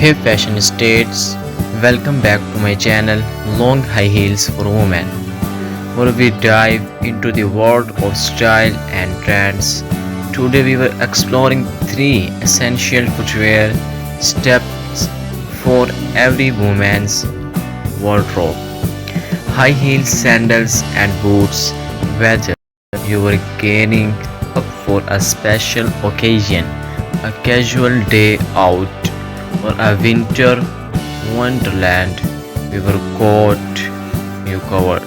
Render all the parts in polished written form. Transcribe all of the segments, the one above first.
Hey fashion states, welcome back to my channel Long High Heels for Women, where we dive into the world of style and trends. Today we were exploring three essential footwear steps for every woman's wardrobe. High heels, sandals and boots, whether you are gearing up for a special occasion, a casual day out, or a winter wonderland, we were got you covered.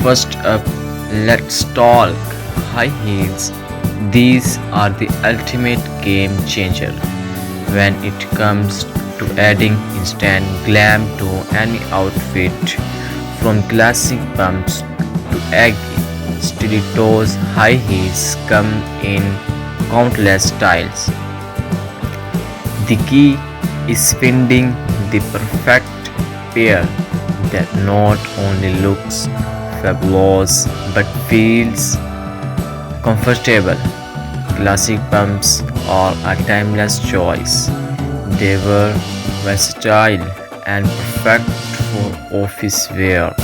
First up, let's talk high heels. These are the ultimate game changer when it comes to adding instant glam to any outfit. From classic pumps to eggy stilettos, high heels come in countless styles. The key is finding the perfect pair that not only looks fabulous but feels comfortable. Classic pumps are a timeless choice. They were versatile and perfect for office wear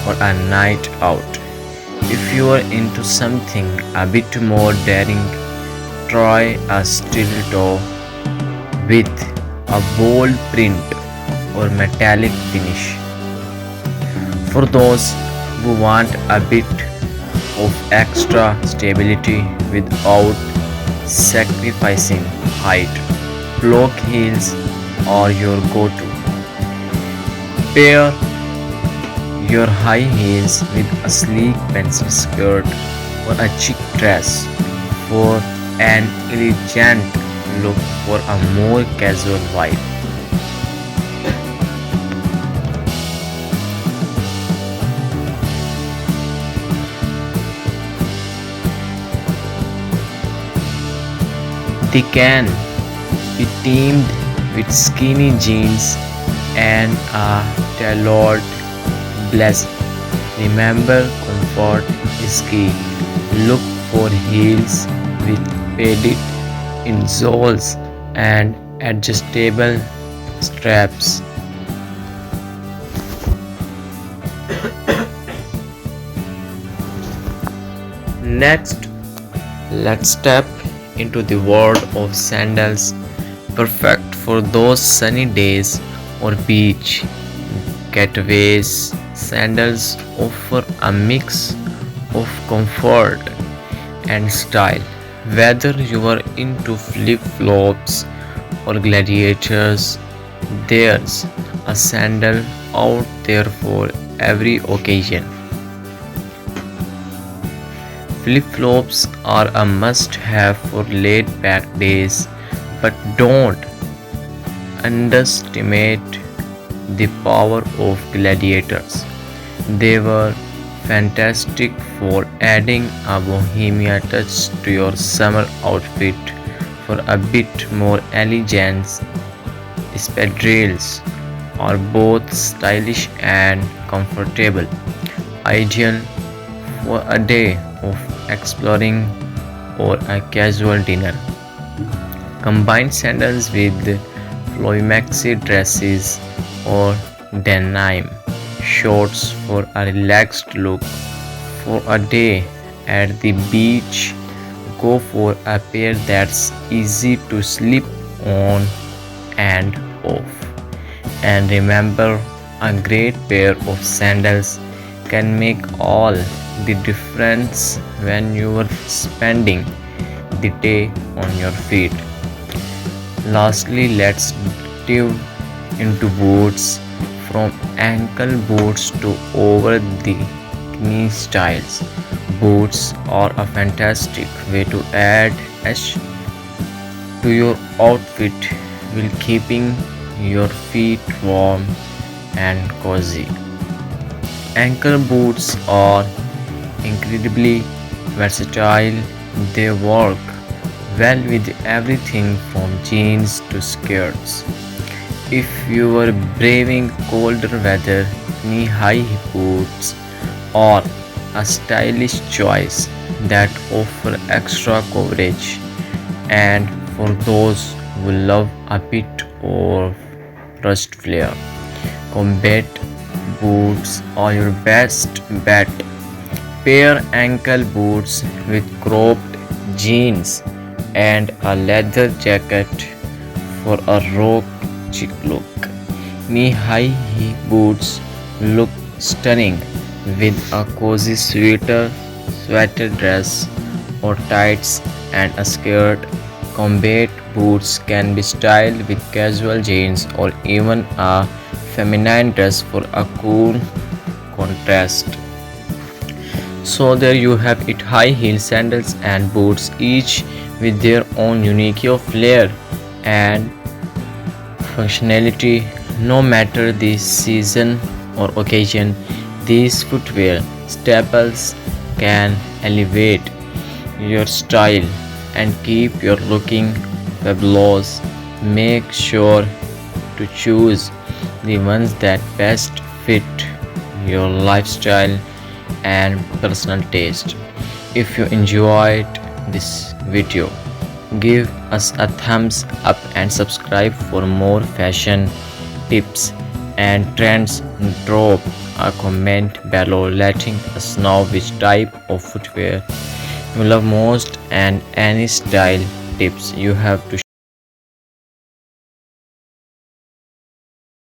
or a night out. If you are into something a bit more daring, try a stiletto with a bold print or metallic finish. For those who want a bit of extra stability without sacrificing height, block heels are your go-to. Pair your high heels with a sleek pencil skirt or a chic dress for an elegant look for a more casual vibe. They can be teamed with skinny jeans and a tailored blazer. Remember, comfort is key. Look for heels with padded insoles and adjustable straps. Next, let's step into the world of sandals, perfect for those sunny days or beach getaways. Sandals offer a mix of comfort and style. Whether you are into flip flops or gladiators, there's a sandal out there for every occasion. Flip flops are a must have for laid back days, but don't underestimate the power of gladiators. They were fantastic for adding a bohemian touch to your summer outfit. For a bit more elegance, espadrilles are both stylish and comfortable, ideal for a day of exploring or a casual dinner. Combine sandals with flowy maxi dresses or denim shorts for a relaxed look. For a day at the beach, go for a pair that's easy to slip on and off. And remember, a great pair of sandals can make all the difference when you are spending the day on your feet. Lastly, let's dive into boots, from ankle boots to over the knee styles. Boots are a fantastic way to add edge to your outfit while keeping your feet warm and cozy. Ankle boots are incredibly versatile. They work well with everything from jeans to skirts. If you are braving colder weather, knee-high boots are a stylish choice that offer extra coverage. And for those who love a bit or rust flare. Combat boots are your best bet. Pair ankle boots with cropped jeans and a leather jacket for a rock chic look. Knee-high boots look stunning with a cozy sweater dress or tights and a skirt. Combat boots can be styled with casual jeans or even a feminine dress for a cool contrast. So there you have it, high heel sandals and boots, each with their own unique flair and functionality. No matter the season or occasion, these footwear staples can elevate your style and keep your looking fabulous. Make sure to choose the ones that best fit your lifestyle and personal taste. If you enjoyed this video, give us a thumbs up and subscribe for more fashion tips and trends. Drop a comment below letting us know which type of footwear you love most and any style tips you have to